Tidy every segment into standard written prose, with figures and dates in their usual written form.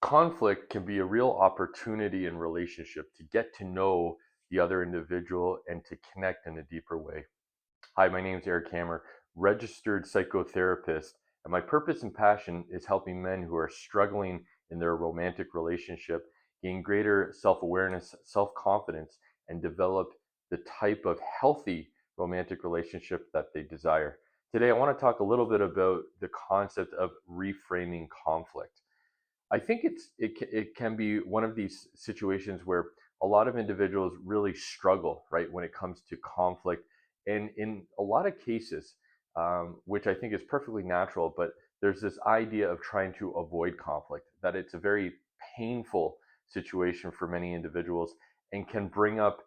Conflict can be a real opportunity in relationship to get to know the other individual and to connect in a deeper way. Hi, my name is Eric Hammer, registered psychotherapist, and my purpose and passion is helping men who are struggling in their romantic relationship gain greater self awareness, self confidence, and develop the type of healthy romantic relationship that they desire. Today, I want to talk a little bit about the concept of reframing conflict. I think it can be one of these situations where a lot of individuals really struggle, right, when it comes to conflict, and in a lot of cases, which I think is perfectly natural, but there's this idea of trying to avoid conflict, that it's a very painful situation for many individuals and can bring up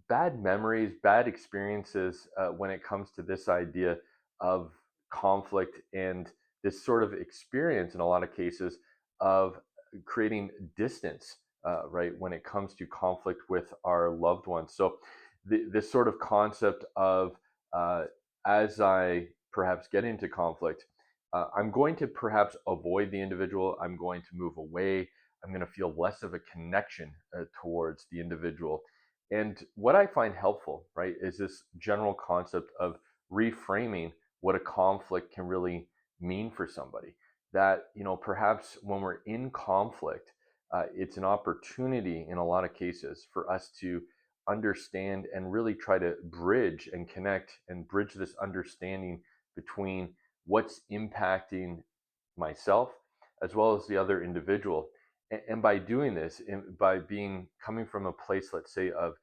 bad memories, bad experiences when it comes to this idea of conflict and this sort of experience in a lot of cases of creating distance, right, when it comes to conflict with our loved ones. So, this sort of concept of as I perhaps get into conflict, I'm going to perhaps avoid the individual, I'm going to move away, I'm going to feel less of a connection towards the individual. And what I find helpful, right, is this general concept of reframing what a conflict can really mean for somebody. That, perhaps when we're in conflict, it's an opportunity in a lot of cases for us to understand and really try to bridge and connect and bridge this understanding between what's impacting myself as well as the other individual. And by doing this, and by being coming from a place, let's say, of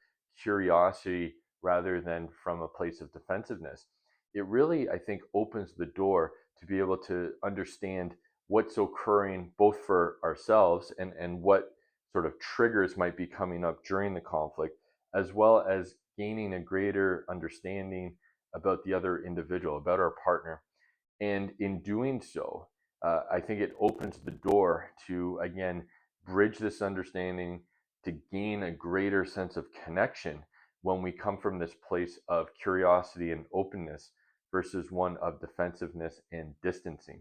curiosity rather than from a place of defensiveness, it really, I think, opens the door to be able to understand what's occurring both for ourselves and what sort of triggers might be coming up during the conflict, as well as gaining a greater understanding about the other individual, about our partner. And in doing so, I think it opens the door to, again, bridge this understanding, to gain a greater sense of connection when we come from this place of curiosity and openness versus one of defensiveness and distancing.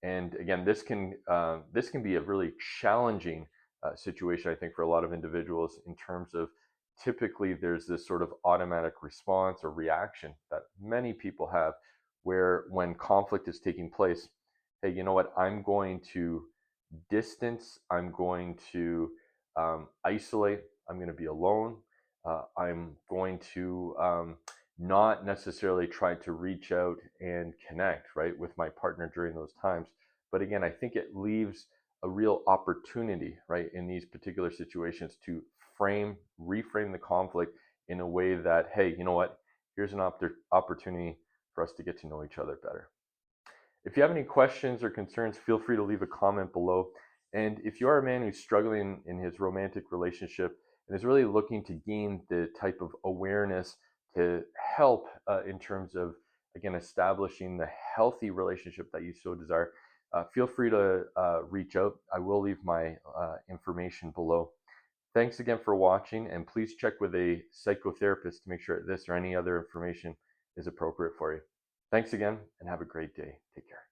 And again, this can be a really challenging situation, I think, for a lot of individuals in terms of typically there's this sort of automatic response or reaction that many people have, where when conflict is taking place, hey, you know what? I'm going to distance. I'm going to isolate. I'm going to be alone. I'm going to not necessarily try to reach out and connect, right, with my partner during those times. But again, I think it leaves a real opportunity, right, in these particular situations to reframe the conflict in a way that, hey, you know what? Here's an opportunity for us to get to know each other better. If you have any questions or concerns, feel free to leave a comment below. And if you are a man who's struggling in his romantic relationship and is really looking to gain the type of awareness to help in terms of, again, establishing the healthy relationship that you so desire, feel free to reach out. I will leave my information below. Thanks again for watching, and please check with a psychotherapist to make sure this or any other information is appropriate for you. Thanks again, and have a great day. Take care.